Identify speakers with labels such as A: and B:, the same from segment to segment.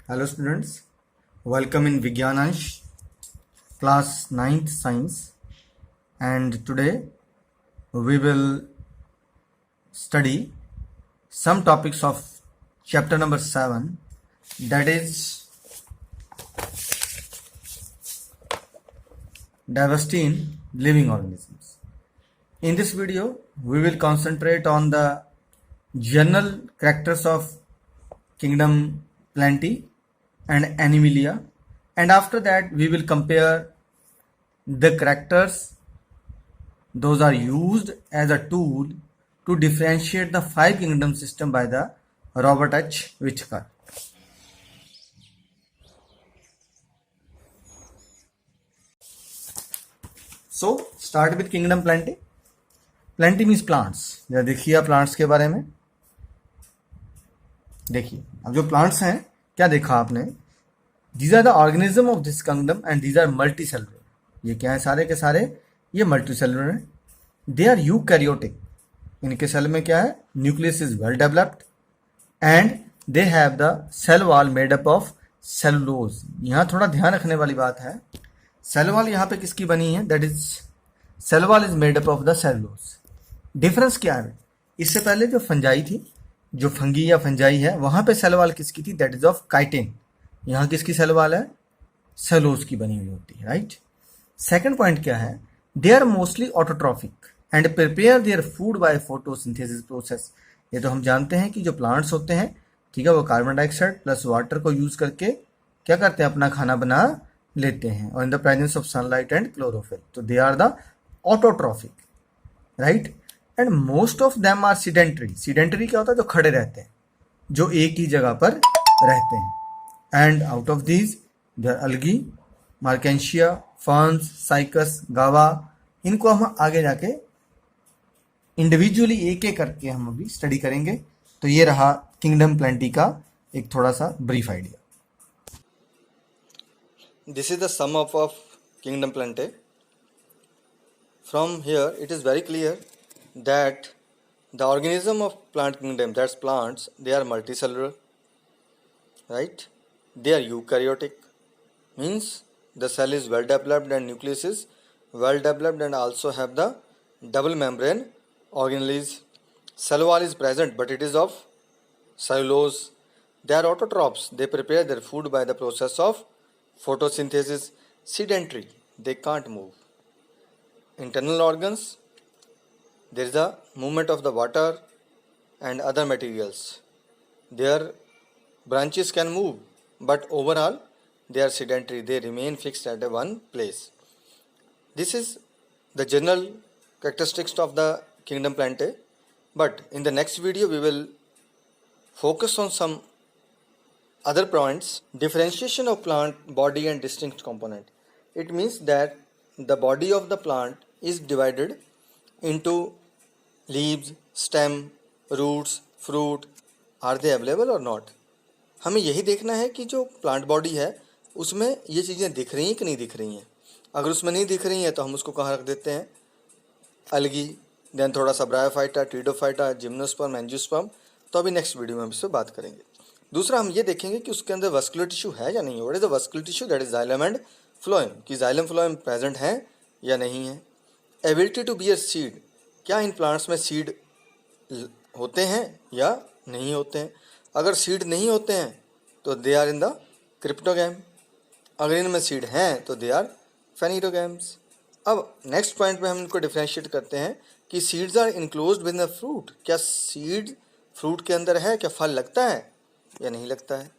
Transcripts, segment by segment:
A: Hello students, welcome in Vigyanansh, class 9th science, and today we will study some topics of chapter number 7, that is diversity in living organisms. In this video we will concentrate on the general characters of kingdom Plantae and Animalia, and after that we will compare the characters those are used as a tool to differentiate the five kingdom system by the Robert H. Whitaker. So start with kingdom Plantae. Plantae means plants. या देखिए आप plants के बारे में देखिए, अब जो plants हैं क्या देखा आपने, these are the organism of this kingdom and these are multi cellular. ये क्या है, सारे के सारे ये मल्टी सेलुलर हैं। दे आर यूकैरियोटिक, इनके सेल में क्या है, nucleus is well developed and they have the cell wall made up of cellulose. यहाँ थोड़ा ध्यान रखने वाली बात है, सेल वॉल यहाँ पे किसकी बनी है, that is cell wall is made up of the cellulose. Difference क्या है, इससे पहले जो फंजाई थी, जो फंगी या फंजाई है, वहां पे सेल वॉल किसकी थी, दैट इज ऑफ काइटिन। यहाँ किसकी सेल वॉल है, सेलुलोज की बनी हुई होती है, राइट। सेकंड पॉइंट क्या है, they are mostly autotrophic and prepare their food by photosynthesis process. ये तो हम जानते हैं कि जो प्लांट्स होते हैं, ठीक है, वो कार्बन डाइऑक्साइड प्लस वाटर को यूज करके क्या करते हैं, अपना खाना बना लेते हैं, और in the presence of sunlight and chlorophyll. तो they are the autotrophic, right. And most of them are sedentary. Sedentary क्या होता है, जो खड़े रहते हैं, जो एक ही जगह पर रहते हैं। And out of these there algae, Marchantia, ferns, Cycas, गावा। इनको हम आगे जाके इंडिविजुअली एक एक करके हम अभी स्टडी करेंगे। तो ये रहा किंगडम प्लेंटी का एक थोड़ा सा brief idea. This is the sum up of kingdom plantae. From here it is very clear that the organism of plant kingdom, that's plants, they are multicellular, right? They are eukaryotic, means the cell is well developed and nucleus is well developed and also have the double membrane organelles. Cell wall is present but it is of cellulose. They are autotrophs, they prepare their food by the process of photosynthesis. Sedentary, they can't move. Internal organs, there is a movement of the water and other materials. Their branches can move, but overall they are sedentary. They remain fixed at one place. This is the general characteristics of the kingdom Plantae. But in the next video we will focus on some other points. Differentiation of plant body and distinct component. It means that the body of the plant is divided into leaves, stem, roots, fruit. Are they available or not? हमें यही देखना है कि जो plant body है उसमें ये चीज़ें दिख रही हैं कि नहीं दिख रही हैं। अगर उसमें नहीं दिख रही हैं तो हम उसको कहाँ रख देते हैं, अलगी, देन थोड़ा सा ब्रायोफाइटा, टीडोफाइटा, जिम्नोस्पर्म, एंजियोस्पर्म। तो अभी नेक्स्ट वीडियो में हम इस पर बात करेंगे। दूसरा हम ये देखेंगे कि उसके अंदर वस्कुलर टिश्यू है या नहीं है। What is the vascular tissue, that is xylem and phloem, कि जाइलम फ्लोएम प्रेजेंट है या नहीं है। एबिलिटी टू बियर सीड, क्या इन प्लांट्स में सीड होते हैं या नहीं होते हैं। अगर सीड नहीं होते हैं तो they are in the cryptogam, अगर इनमें सीड हैं तो दे आर फेनिटोगैम्स। अब नेक्स्ट पॉइंट में हम इनको डिफ्रेंशिएट करते हैं कि seeds are enclosed with the fruit, क्या सीड फ्रूट के अंदर है, क्या फल लगता है या नहीं लगता है।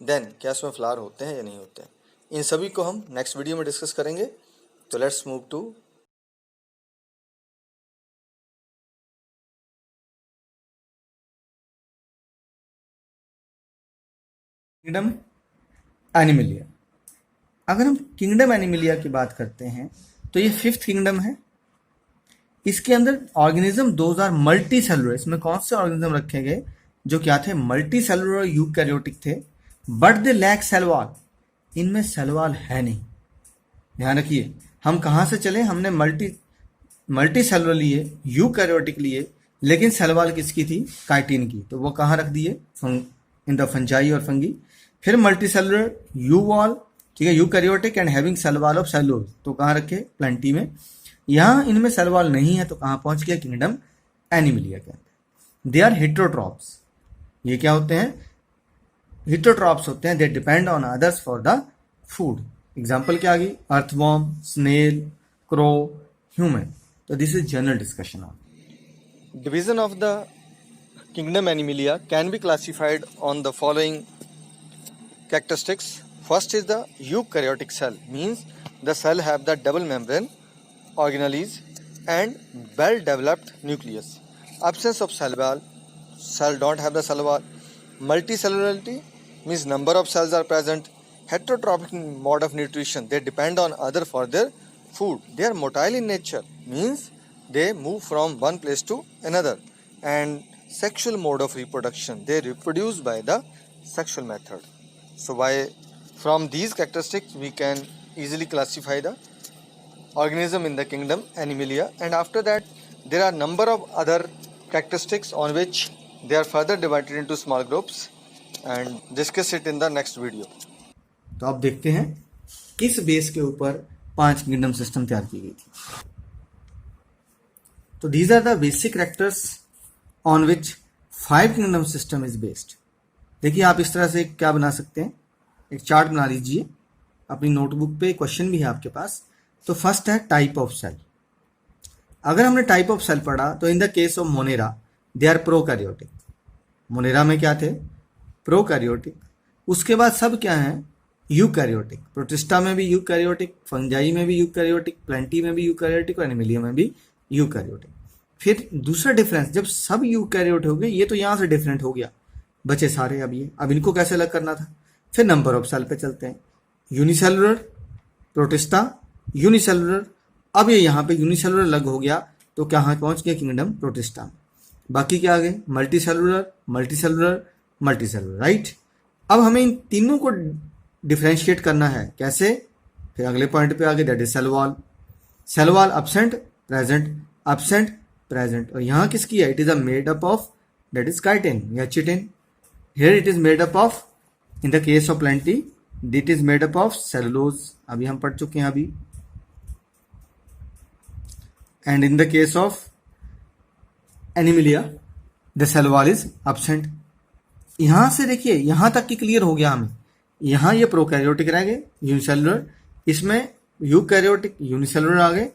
A: देन क्या इसमें फ्लावर होते हैं या नहीं होते हैं। इन सभी को हम नेक्स्ट वीडियो में डिस्कस करेंगे। तो let's move to kingdom animalia. अगर हम किंगडम एनिमलिया की बात करते हैं तो ये फिफ्थ किंगडम है। इसके अंदर organism those are multi cellular. इसमें कौन से ऑर्गेनिज्म रखे गए, जो क्या थे, मल्टी सेलुलर यूकैरियोटिक थे, but they lack cell wall. इनमें सेल वॉल है नहीं। ध्यान रखिए, हम कहाँ से चले, हमने मल्टी सेलुलर लिए, यूकैरियोटिक लिए, लेकिन सेल वॉल किसकी थी, काइटिन की। तो वो कहाँ रख दिए, इन द फंजाई और फंगी। फिर मल्टी सेलुलर यू वॉल, ठीक है, eukaryotic and having cell wall of cellulose, तो कहाँ रखे, प्लेंटी में। यहाँ इनमें सेल वॉल नहीं है तो कहाँ पहुंच गया, किंगडम एनिमलिया के अंदर। दे आर हेट्रोट्रॉप्स, ये क्या होते हैं, हेट्रोट्रॉप्स होते हैं। They depend on others for the food. Example क्या आ गई, अर्थवॉर्म, स्नेल, क्रो, ह्यूमन। तो this is general discussion on division of the kingdom Animalia can be classified on the following characteristics. First is the eukaryotic cell, means the cell have the double membrane organelles and well developed nucleus. Absence of cell wall, cell don't have the cell wall. Multicellularity means number of cells are present. Heterotrophic mode of nutrition, they depend on other for their food. They are motile in nature, means they move from one place to another. And sexual mode of reproduction, they reproduce by the sexual method. So from these characteristics we can easily classify the organism in the kingdom Animalia. And after that there are number of other characteristics on which they are further divided into small groups and discuss it in the next video. तो आप देखते हैं किस base के ऊपर 5 kingdom system तैयार की गई थी। तो these are the basic characters on which 5 kingdom system is based. देखिए आप इस तरह से क्या बना सकते हैं, एक चार्ट बना लीजिए अपनी नोटबुक पे, क्वेश्चन भी है आपके पास। तो फर्स्ट है टाइप ऑफ सेल। अगर हमने टाइप ऑफ सेल पढ़ा तो in the case of monera they are prokaryotic. Monera में क्या थे, प्रोकैरियोटिक। उसके बाद सब क्या है, यूकैरियोटिक। प्रोटिस्टा में भी यूकैरियोटिक, फंजाई में भी यूकैरियोटिक, प्लेंटी में भी यूकैरियोटिक और एनिमलिया में भी यूकैरियोटिक। फिर दूसरा डिफरेंस, जब सब यूकैरियोट हो गए, ये तो यहां से डिफरेंट हो गया, बचे सारे अब ये, अब इनको कैसे अलग करना था। फिर नंबर ऑफ सेल पे चलते हैं, यूनिसेलुलर, प्रोटिस्टा, यूनिसेलुलर। अब ये यहाँ पे यूनिसेलुलर अलग हो गया तो कहाँ पहुंच गया, किंगडम प्रोटिस्टा में। बाकी क्या आ गए, multi cellular, multi cellular, multi cellular, right. अब हमें इन तीनों को डिफ्रेंशिएट करना है, कैसे, फिर अगले पॉइंट पे आ गए, that is cell wall. Cell wall absent, present, absent, present। और यहाँ किसकी है, it is a made up of, that is chitin या chitin. Here it is made up of, in the case of plantae it is made up of cellulose, अभी हम पढ़ चुके हैं अभी। And in the case of Animalia the cell wall is absent। यहां से देखिए यहां तक की क्लियर हो गया हमें। यहां ये प्रोकैरियोटिक रह गए यूनिसेलुलर, इसमें यूकैरियोटिक यूनिसेलुलर आ गए,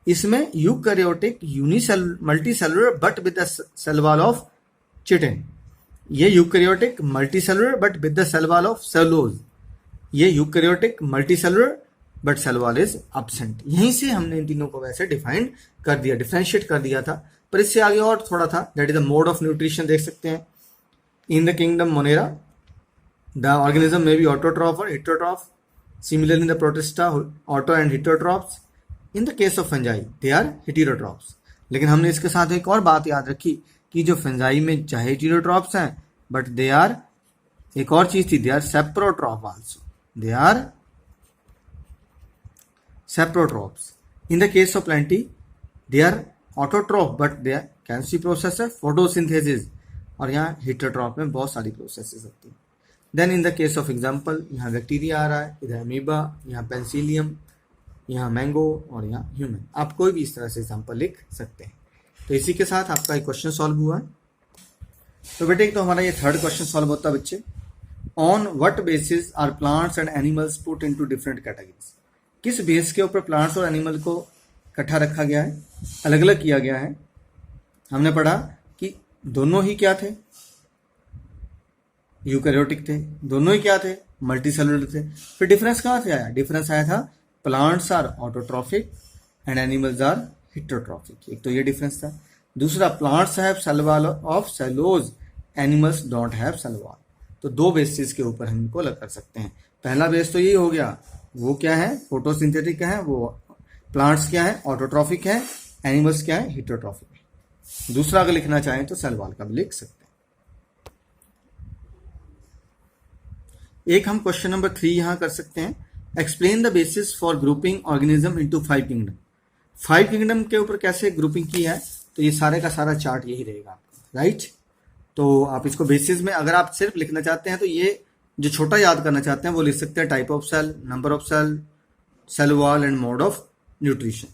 A: इसमें eukaryotic multicellular but with the cell wall of chitin. ये eukaryotic multicellular but with the cell wall of cellulose. ये eukaryotic multicellular but cell wall is absent। यहीं से हमने इन तीनों को वैसे डिफाइन कर दिया, डिफरेंशिएट कर दिया था। पर इससे आगे और थोड़ा था, that is the mode of nutrition. देख सकते हैं in the kingdom Monera the organism may be autotroph और heterotroph. Similarly in the protista, auto and heterotrophs. In the case of fungi, they are heterotrophs. लेकिन हमने इसके साथ एक और बात याद रखी कि जो फंजाई में चाहे हेटेरोट्रॉप्स हैं, बट दे आर, एक और चीज थी, they are saprotroph also, they are saprotrophs. In the case of plantae they are autotroph but they are can see process है फोटोसिंथेसिस, और यहाँ हेटेरोट्रॉफ में बहुत सारी प्रोसेसेस होती हैं। Then in the case of example, यहाँ बैक्टीरिया आ रहा है, इधर अमीबा, यहाँ पेंसिलियम, यहाँ मैंगो और यहाँ ह्यूमन। आप कोई भी इस तरह से एग्जाम्पल लिख सकते हैं। तो इसी के साथ आपका एक क्वेश्चन सॉल्व हुआ है। तो बेटे तो हमारा ये थर्ड क्वेश्चन सॉल्व होता है बच्चे। On what basis are plants and animals put into different categories. किस बेस के ऊपर प्लांट्स और एनिमल को इकट्ठा रखा गया है, अलग अलग किया गया है। हमने पढ़ा कि दोनों ही क्या थे, यूकैरियोटिक थे, दोनों ही क्या थे, मल्टी सेलुलर थे। फिर डिफरेंस कहाँ से आया, डिफरेंस आया था plants are autotrophic and animals are heterotrophic. एक तो ये डिफरेंस था। दूसरा, plants have cell wall of cellulose, animals don't have cell wall. तो दो बेसिस के ऊपर हम इनको अलग कर सकते हैं। पहला बेस तो यही हो गया, वो क्या है, फोटोसिंथेटिक है, वो प्लांट्स क्या है, ऑटोट्रॉफिक है, एनिमल्स क्या है, हेटेरोट्रॉफिक है। दूसरा अगर लिखना चाहें तो सेल वॉल का भी लिख सकते हैं। एक हम क्वेश्चन नंबर 3 यहां कर सकते हैं। Explain the basis for grouping organism into 5 kingdom. 5 kingdom के ऊपर कैसे ग्रुपिंग की है, तो ये सारे का सारा चार्ट यही रहेगा आपका, राइट। तो आप इसको बेसिस में, अगर आप सिर्फ लिखना चाहते हैं तो ये जो छोटा याद करना चाहते हैं वो लिख सकते हैं type of cell, number of cell, cell wall and mode of nutrition.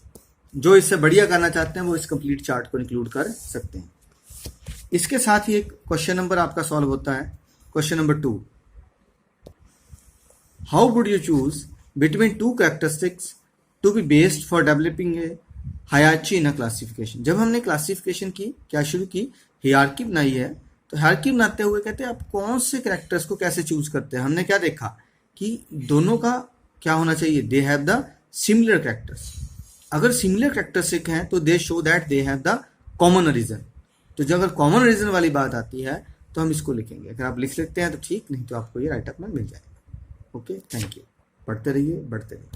A: जो इससे बढ़िया करना चाहते हैं वो इस कंप्लीट चार्ट को इंक्लूड कर सकते हैं। इसके साथ ही एक क्वेश्चन नंबर आपका सॉल्व होता है, question number 2। How would you choose between two characteristics to be based for developing a hierarchy in a classification. जब हमने क्लासिफिकेशन की क्या शुरू की, हायरार्की बनाई है, तो हायरार्की बनाते हुए कहते हैं आप कौन से कैरेक्टर्स को कैसे चूज करते हैं। हमने क्या देखा कि दोनों का क्या होना चाहिए, they have the similar characters. अगर सिमिलर कैरेक्टरिस्टिक हैं तो they show that they have the common reason. तो जब अगर कॉमन रीजन वाली बात आती है तो हम इसको लिखेंगे। अगर आप लिख लेते हैं तो ठीक, नहीं तो आपको ये राइट अप में मिल जाएगा। Okay, thank you. पढ़ते रहिए, बढ़ते रहिए।